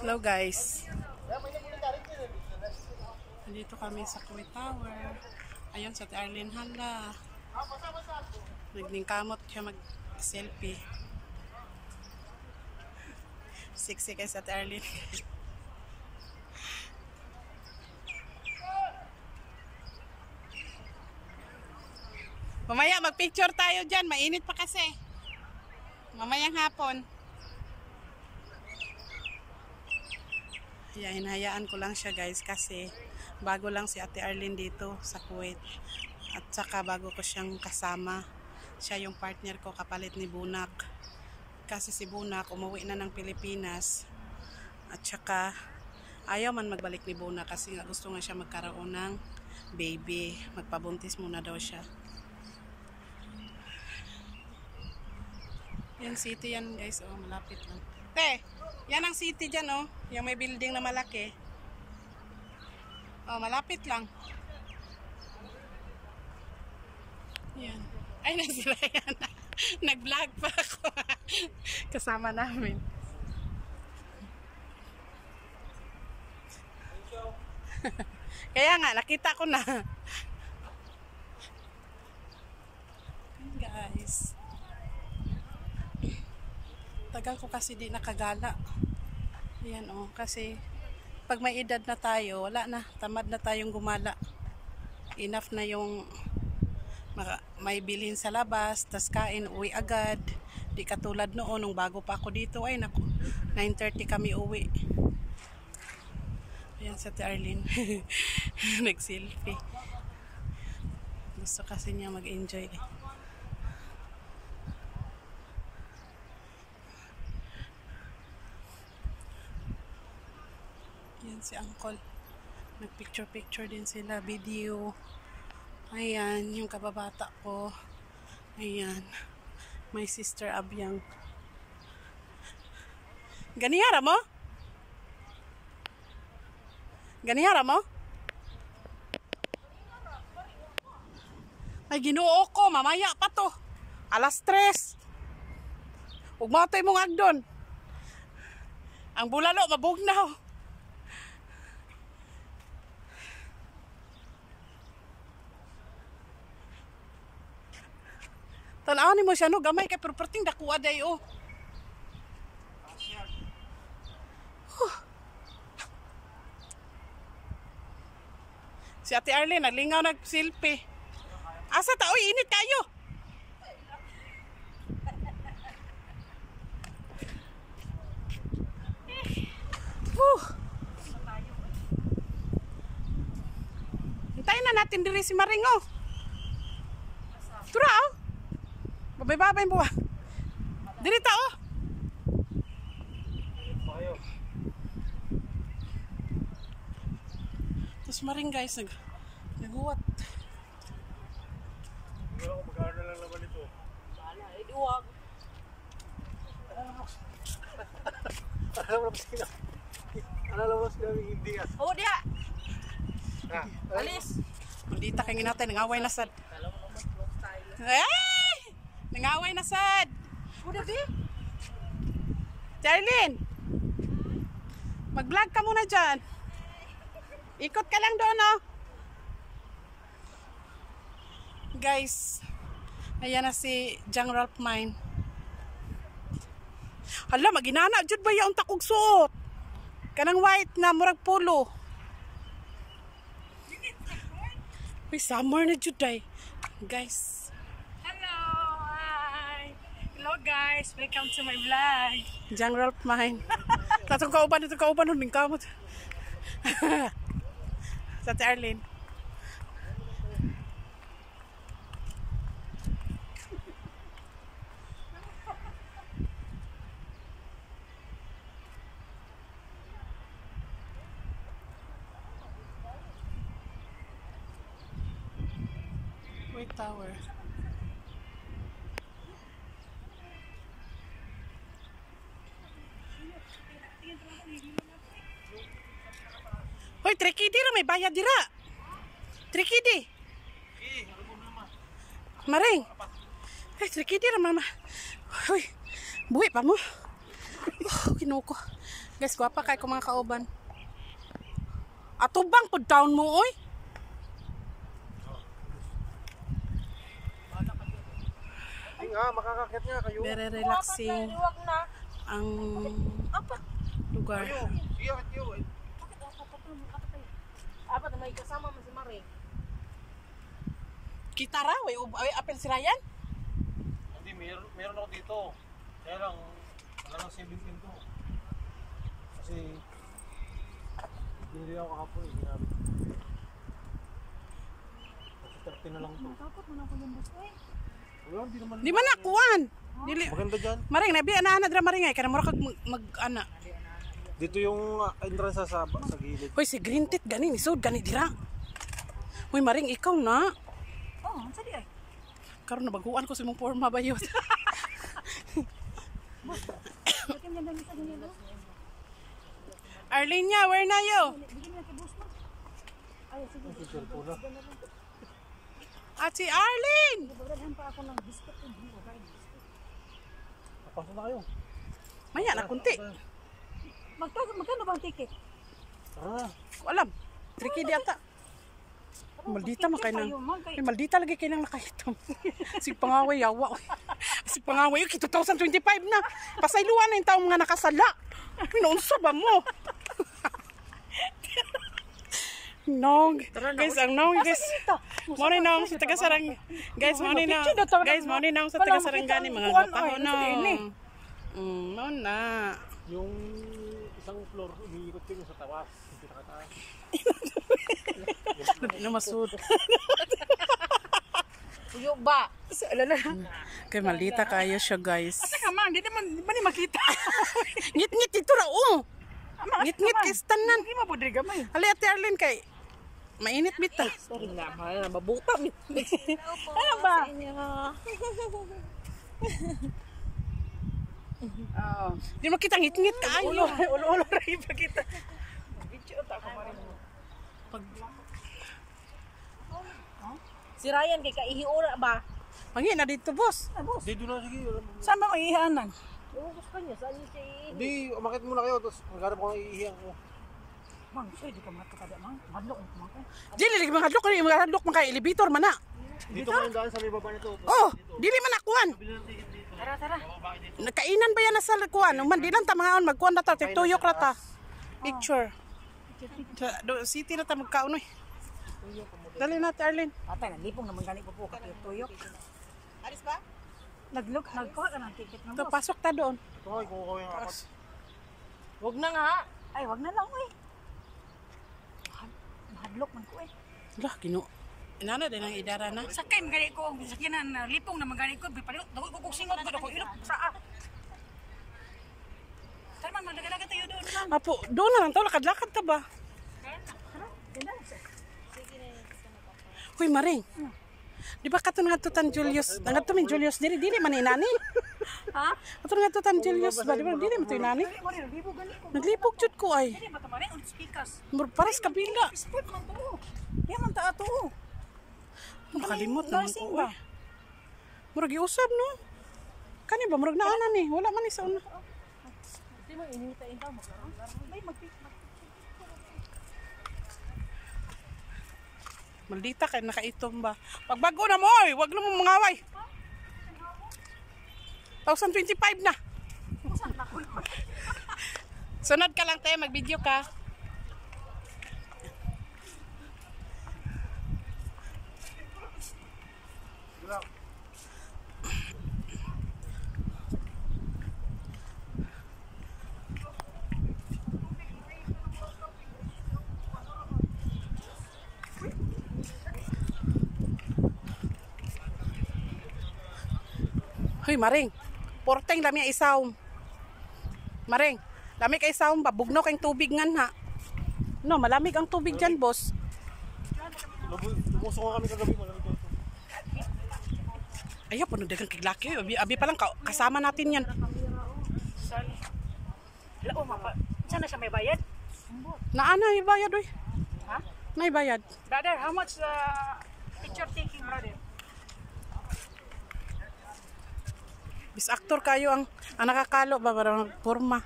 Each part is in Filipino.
Hello guys. Nandito kami sa Kuwait Tower. Ayun sa Arlene Hala. Nagningskamot siya mag-selfie. Sexy kay sa Arlene. Mamaya magpicture tayo dyan. Mainit pa kasi. Mamayang hapon. Yeah, hinahayaan ko lang siya guys kasi bago lang si Ate Arlene dito sa Kuwait. At saka bago ko siyang kasama. Siya yung partner ko kapalit ni Bunak. Kasi si Bunak umuwi na ng Pilipinas. At saka ayaw man magbalik ni Bunak kasi gusto nga siya magkaroon ng baby. Magpabuntis muna daw siya. Yung city yan guys, oh, malapit lang. Yan ang city dyan, oh. Yung may building na malaki. Oh, malapit lang. Yan. Ay, nasila yan. Nag-vlog pa ako. Kasama namin. Kaya nga, nakita ko na. Guys. Tagal ko kasi di nakagala. Ayan oh, kasi pag may edad na tayo, wala na, tamad na tayong gumala. Enough na yung may bilhin sa labas, tas kain, uwi agad. Di katulad noon, nung bago pa ako dito, ay naku, 9:30 kami uwi. Ayan sa Arlene. Nag-selfie. Gusto kasi niya mag-enjoy eh. Yan si Uncle. Nag-picture din sila. Video. Ayan. Yung kababata ko. Ayan. My sister Abyang. Ganihara mo? Ganihara mo? Ay Ginoo ko. Mamaya pa to. 3:00. Huwag matay mong agdon. Ang bulalo mabugnaw. Tanawan mo siya no, gamay kay perperting dakuha day oh. Si Ate Arlene naglingaw nag-selfie. Asa ta oy, init kayo. Hintayin na natin diri si Maring oh. Tura oh. Babay-babay mo ba? Dili ta oh. Tapos Maring guys naghuwat. Hindi ako magkano lang naman ito. Sana, iduwag. Alam mo sinabi hindi ah. Oh, dia. Alis. Mandita kay natin nangaway na sad. Eh! Nangaway na sad. Udah di. Charlene. Mag-vlog ka muna dyan. Ikot ka lang doon oh. Guys, ayan na si Jang Ralph Mine. Hala, maginana jud ba yaong takog suot? Kanang white na murag polo. May summer na jud ay. Guys. Hello, hi. Hello guys, welcome to my vlog. Jang Ralph Mine. Katong kauban ning kamot. Sa Ate Arlene. Kuwait Tower. Hoy, Trikidi ra may bayad dira. Trikidi. Maring. Ay, Trikidi ra mama. Hoy, buhi pa mo. kinuko. Guys, gwapa kay ko mga kauban. Atubang pud town mo oy. Ay nga, makakakit nga kayo. Very relaxing Huwag na. ang Apat. lugar. Sige, akit kayo. Apat na may kasama mo si Mare. Kita ra way apel si Ryan. Hindi, meron ako dito. Kaya lang, wala lang 17 to. Kasi, binili ako kahapon eh, ginamit. Kasi 13 na lang to. Dapat mo na ako yung bus eh. Wala, hindi naman. Di man nakuan. Dili. Maganda dyan. Maring nabi ana dra maring ay kana mura kag mag ana. Dito yung entrance sa gilid. Hoy si green tit gani ni sud gani dira. Hoy maring ikaw na. Oh, sa di ay. Karon nabaguan ko sa imong forma bayot. Bakit mo lang isa ganyan no? Arlene, where na you? Bigyan mo na kay boss mo. Ay, sige. Ang cellphone na. At si Arlene. Bagdahan pa ako ng biscuit and buko kain. Papasok na kayo. Maya na kunti. Magkano ba ang ticket? Tara na. Ko alam. Tricky di ata. Maldita man kay nang. Ay, maldita lagi kay nang nakahitom. Si pangaway yawa. Si pangaway yung 2025 na. Pasayluan na yung taong mga nakasala. Pinaunsa ba mo? Nong. Guys, ang nong guys. Morning nong sa taga Sarang. Guys, morning nong. Guys, morning nong sa taga Sarangani mga gapaho nong. Mo na. Yung isang floor, umiikot kayo sa tawas. Yung pinakataas. Na masud. Tuyo ba? Kay maldita kayo siya guys. Teka man, di naman ni makita. Ngit-ngit ito ra oh. Ngit-ngit kay tanan. Hindi mabudri gamay. Ali Ate Arlene kay mainit bita. Sorry nga, mahal na mabuta. Ano ba? Di mo kita ngit-ngit kaayo. Ulo-ulo rin pa kita. Video ta ko marin mo. Si Ryan kay kaihiura ba? Pangi na dito boss. Hindi, doon na sige. Saan ba maihanan? Ubus ka niya, saan niya siya iihi? Hindi, umakit muna kayo. Tapos maghanap ko ng iihiyang ko. Mang, di ka matakada mang. Madlok mo kumangkay. Dili lagi mga hadlok ni mga hadlok man kay elevator man na. Dito ka yung daan sa may baba nito. Oh, dili man nakuan. Tara. Nakainan ba yan na sa kuan? Man di lang ta mga on magkuan na ta tuyok ra ta. Picture. City na ta magkaon oy. Dali na Arlene. Atay, naglipong naman gani po po tuyok. Alis ba? Nagkuha ka ng ticket ng boss. Pasok ta doon. Ito nga, ikuha ko yung apat. Huwag na nga. Ay, wag na lang eh. Mahadlok man ko eh. Lah gino. Inana din ang idara na. Sakay magani ko, sakinan na lipong na magani ko, bipalot, dago ko singot ko, dago ilok sa Tara man, magdagalaga tayo doon. Apo, doon na lang to lakad-lakad ta ba? Tara, ganda. Hoy Maring. Di ba kato nga tutan Julius? Nangadto min Julius dili man inani. Ha? Kato nga tutan Julius ba di ba dili man to inani? Mari, naglipong gani ko. Naglipog jud ko ay. Hindi ba tamarin on speakers? Paras kabila. Sport man to. Yan man ta ato. Makalimot naman Nursing ko ba? eh. Murag giusab no. Kani ba murag naana ni? Wala man ni sa una. Hindi mo inihitain daw magkaroon. May Maldita kay nakaitom ba. Pagbago na mo oy, wag na mo mangaway. 2025 na. Sunod ka lang tayo, mag-video ka. Hoy, Maring. Porteng lami isaw. Maring, lami kay isaw ba? Bugnaw kayong tubig nga na. No, malamig ang tubig dyan, boss. Lumusok nga kami kagabi, malamig ko ito. Ayaw, puno dagang kiglaki. Abi pa lang, kasama natin yan. Lao, saan na siya may bayad? Naana, ibayad, oy. Ha? Naibayad. Brother, how much the picture taking, brother? Bis actor kayo ang nakakalo ba para magporma.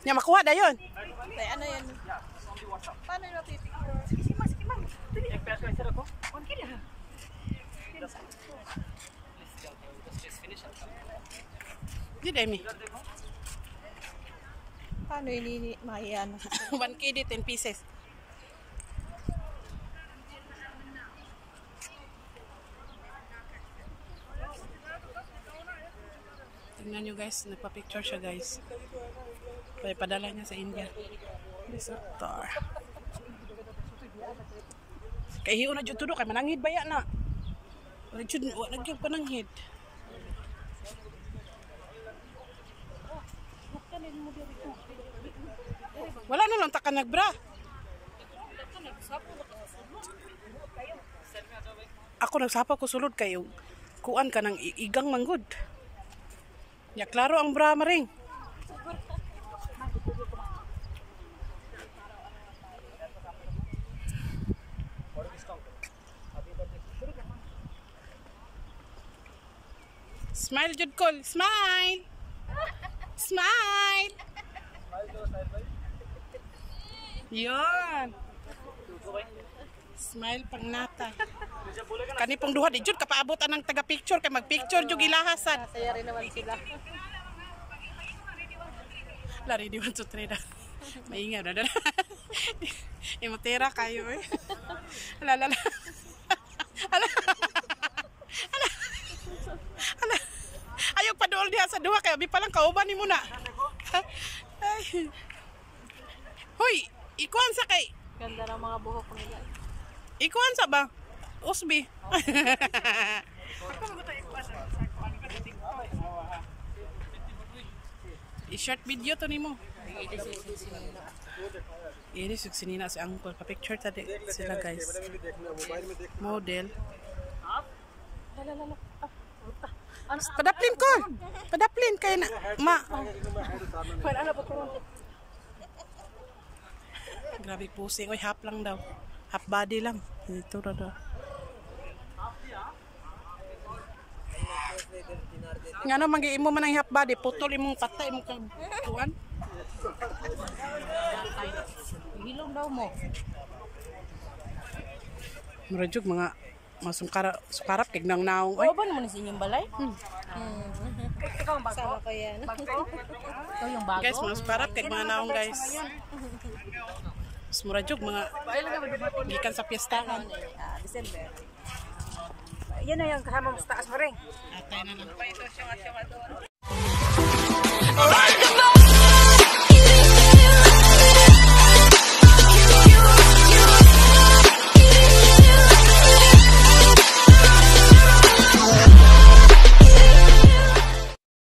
Nya makuha da yun. Tay, ano yan? Paano yung mapipicture? Sige, ma'am. FPS ka isa ako? One kid ha. Di Demi. Paano yun mahiyan? 1 KD 10 pieces. Tingnan nyo guys, nagpa-picture siya guys. Kaya padala niya sa India. Resort. Kay hiyo na dyan tudo, kay mananghid baya na. Wala dyan, wala dyan pananghid. Wala na lang taka nagbra. Ako nagsapa ko sulod kayo. Kuan ka ng igang manggod. Ya klaro ang bra maring. Smile jud kol, smile. Smile. Yon. Smile pang nata. Kani pong duha di jud kapaabot anang taga picture kay mag-picture jud ilahasan. Saya rin naman sila. Lari di 1 2 3 na. Maingaw na. Imotera kayo eh. Ala. Ayaw paduol diha sa duha kay abi pa lang kauban ni muna. Ay. Hoy, ikuan sa kay. Ganda ng mga buhok nila. Ikuan sa ba? Usbi. I-short video to nimo. Ini sug sinina si Uncle pa-picture tadi sila guys. Model. Padaplin ko. Padaplin kay na ma. Grabe pusing. Oy, half lang daw. Half body lang. Ito daw. Nga no, mag-iimo man ang half body. Putol imong patay imong kuan. Hilong daw mo. Murajog mga sukarap kay nang naong. Oy. Oo ba naman sa inyong balay? Ikaw ang bago. Sama ko yan. Ito yung bago? Guys, mga sukarap kay mga naong guys. Mas murajog mga gikan sa piyestahan. December. Yan na yung kasama mo sa taas mo rin. Atay na lang.